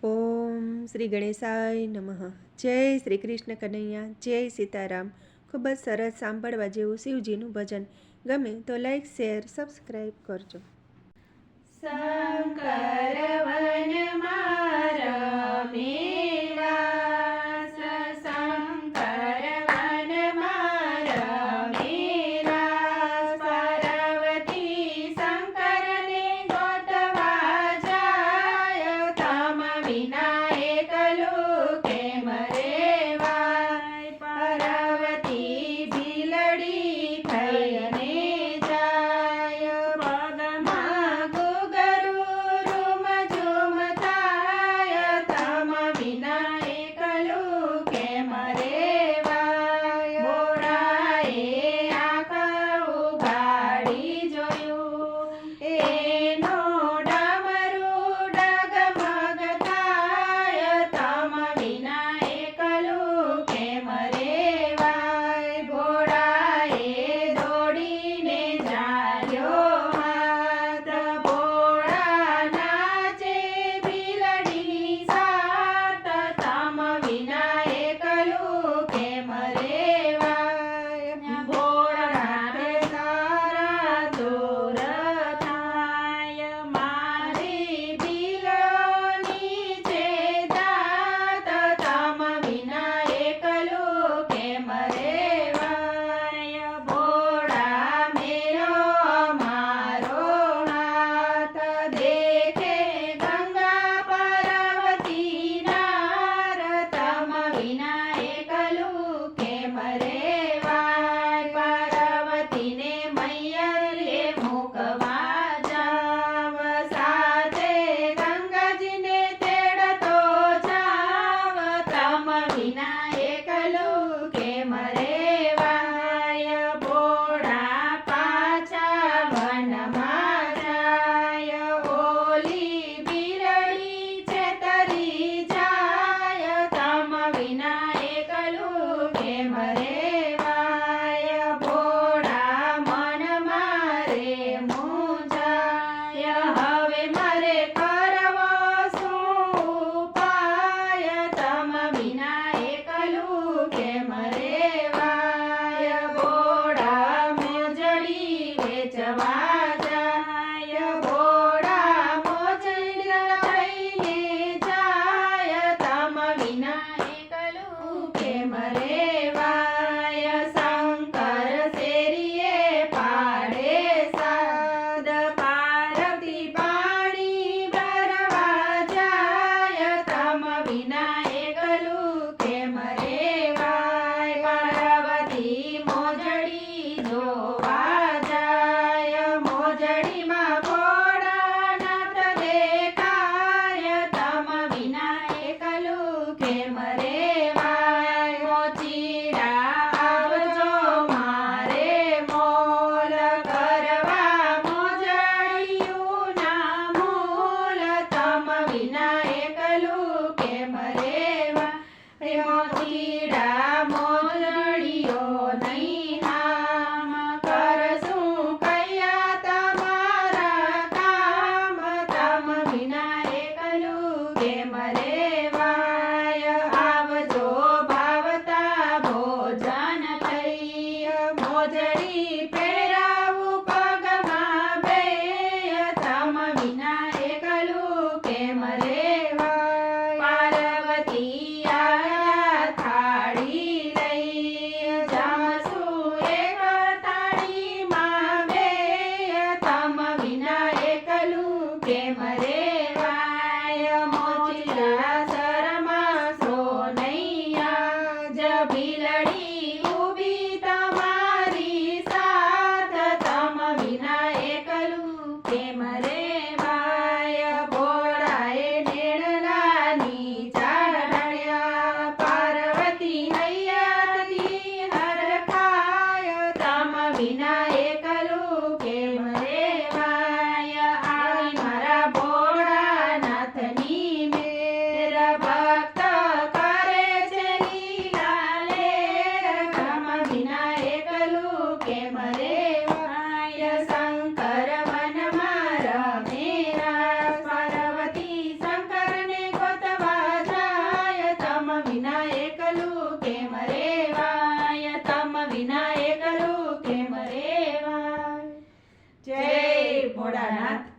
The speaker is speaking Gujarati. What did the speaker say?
ઓમ શ્રી ગણેશાય નમઃ. જય શ્રી કૃષ્ણ કનૈયા, જય સીતારામ. ખૂબ જ સરસ સાંભળવા જેવું શિવજીનું ભજન. ગમે તો લાઈક, શેર, સબસ્ક્રાઈબ કરજો. શંકર વનમાં રમેલા, શંકર વનમાં રમેલા, પાર્વતી શંકરને ગોતવા જાય, તમ વિના એકલું કેમ રેવાય? પાર્વતી ભીલડી થઈને જાય, પગમાં ઘૂઘરું રૂમ ઝૂમ થાય, તમ વિના એકલું કેમ રેવાય? બોળાએ આંખ ઉઘાડી જોયું, એનો ડમરું ડગમગ થાય, તમ વિના એકલું કેમ રેવાય? ભોળાએ દોડીને ઝાલ્યો હાથ, ભોળા નાચે ભીલડીની સાથ, તમ વિના એકલું કેમ રેવાય? ભોળાનાથ તારા દૂર થાય, મારી ભીલો નીચે દાત, તમ વિના એકલું કેમ રેવાય? ભોળા મેલો મારો હાથ, દેખે ગંગા પાર્વતી નાર, તમ વિના એકલું કેમ રેવાય? પાર્વતીને મૈયરે મૂકવા જાવ, સાથે ગંગાજીને તેડતો જાવ, તમ વિના એકલું કેમ રેવાય? ભોળા પાછા વનમાં જાય, ઓલી બિરડી છેતરી જાય, તમ વિના એકલું કેમ રેવાય? ભોળા મનમાં રે મૂંઝાય, હવે મારે કરવો શું ઉપાય? તમ વિના એકલું કેમ રેવાય? ભોળા મોજડી વેચવા જાય, ભોળા મોજડી થઈને જાય, તમ વિના એકલું કેમ રેવાય? શંકર શેરીએ પાડે સાદ, પાર્વતી પાણી ભરવા જાય, તમ વિના એકલું કેમ રેવાય? પાર્વતી મોજડી જોવા જાય, મોજડીમાં ભોળાનાથ દેખાય, તમ વિના એકલું કેમ રેવાય? મોચીડા આવજો મારે મોલ કરવા, મોજડીયુંના મૂલ, તમ વિના એકલું કેમ રેવાય? મોચીડા મોજડીઓ નહીં નામ, કરશું કયા તમારા કામ, તમ વિના એકલું કેમ રેવાય? આવજો ભાવતા ભોજન લઈ, મોજડી પહેરાવું પગમાં બે, તમ વિના એકલું કેમ રેવાય? પાર્વતી આયા થાળી લઈ, જમશું એક થાળીમાં બે, તમ વિના એકલું કેમ રેવાય? મોચીડા શરમાશો નૈયા, જ ભીલડી ઊભી તમારી એકલું કેમ રેવાય. જય ભોળાનાથ